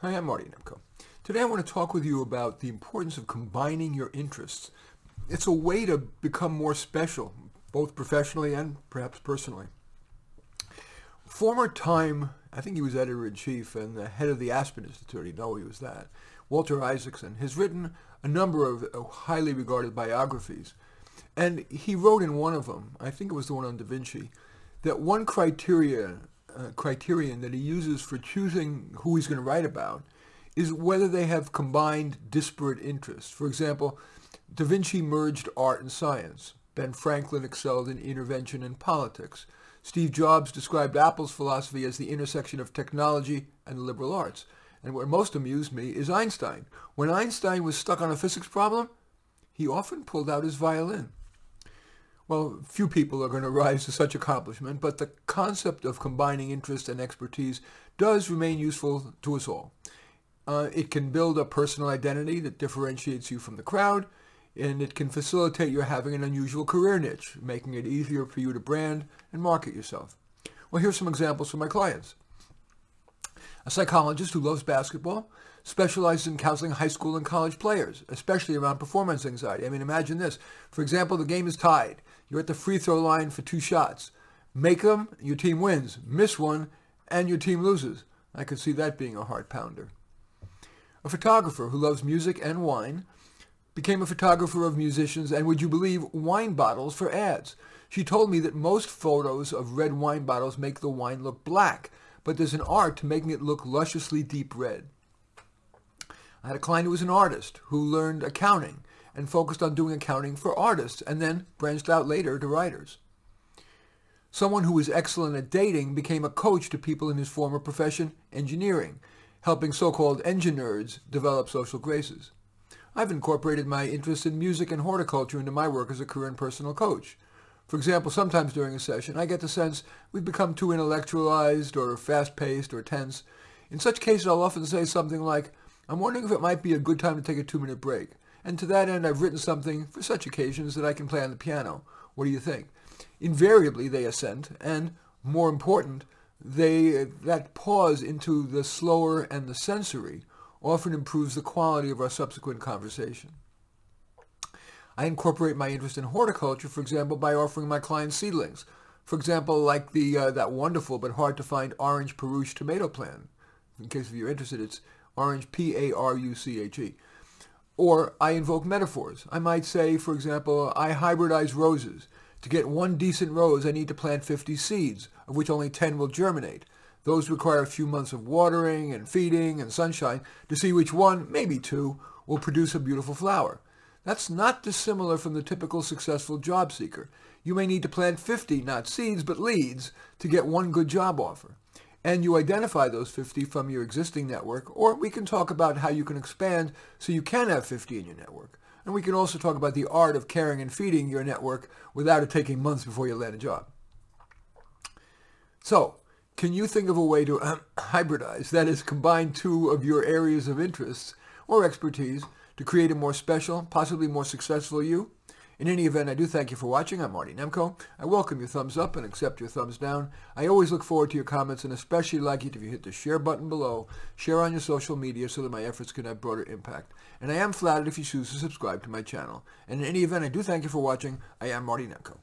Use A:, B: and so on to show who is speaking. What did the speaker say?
A: Hi, I'm Marty Nemko. Today I want to talk with you about the importance of combining your interests. It's a way to become more special, both professionally and perhaps personally. Former Time, I think he was editor-in-chief and the head of the Aspen Institute, you know he was that, Walter Isaacson, has written a number of highly regarded biographies. And he wrote in one of them, I think it was the one on Da Vinci, that one criterion that he uses for choosing who he's going to write about is whether they have combined disparate interests. For example, Da Vinci merged art and science. Ben Franklin excelled in intervention in politics. Steve Jobs described Apple's philosophy as the intersection of technology and the liberal arts. And what most amused me is Einstein. When Einstein was stuck on a physics problem, he often pulled out his violin. Well, few people are going to rise to such accomplishment, but the concept of combining interest and expertise does remain useful to us all. It can build a personal identity that differentiates you from the crowd, and it can facilitate your having an unusual career niche, making it easier for you to brand and market yourself. Well, here's some examples from my clients. A psychologist who loves basketball specializes in counseling high school and college players, especially around performance anxiety. I mean, imagine this. For example, the game is tied. You're at the free throw line for 2 shots. Make them, your team wins. Miss one, and your team loses. I could see that being a heart pounder. A photographer who loves music and wine became a photographer of musicians and, would you believe, wine bottles for ads. She told me that most photos of red wine bottles make the wine look black, but there's an art to making it look lusciously deep red. I had a client who was an artist who learned accounting and focused on doing accounting for artists and then branched out later to writers. Someone who was excellent at dating became a coach to people in his former profession, engineering, helping so-called engine nerds develop social graces. I've incorporated my interest in music and horticulture into my work as a career and personal coach. For example, sometimes during a session, I get the sense we've become too intellectualized or fast-paced or tense. In such cases, I'll often say something like, I'm wondering if it might be a good time to take a 2-minute break. And to that end, I've written something for such occasions that I can play on the piano. What do you think? Invariably, they assent, and more important, that pause into the slower and the sensory often improves the quality of our subsequent conversation. I incorporate my interest in horticulture, for example, by offering my clients seedlings. For example, like that wonderful but hard to find orange Peruche tomato plant. In case if you're interested, it's orange P-A-R-U-C-H-E. Or I invoke metaphors. I might say, for example, I hybridize roses. To get one decent rose, I need to plant 50 seeds, of which only 10 will germinate. Those require a few months of watering and feeding and sunshine to see which one, maybe 2, will produce a beautiful flower. That's not dissimilar from the typical successful job seeker. You may need to plant 50, not seeds, but leads, to get one good job offer. And you identify those 50 from your existing network, or we can talk about how you can expand so you can have 50 in your network. And we can also talk about the art of caring and feeding your network without it taking months before you land a job. So, can you think of a way to hybridize, that is, combine 2 of your areas of interest or expertise to create a more special, possibly more successful you? In any event, I do thank you for watching. I'm Marty Nemko. I welcome your thumbs up and accept your thumbs down. I always look forward to your comments and especially like it if you hit the share button below, share on your social media so that my efforts can have broader impact. And I am flattered if you choose to subscribe to my channel. And in any event, I do thank you for watching. I am Marty Nemko.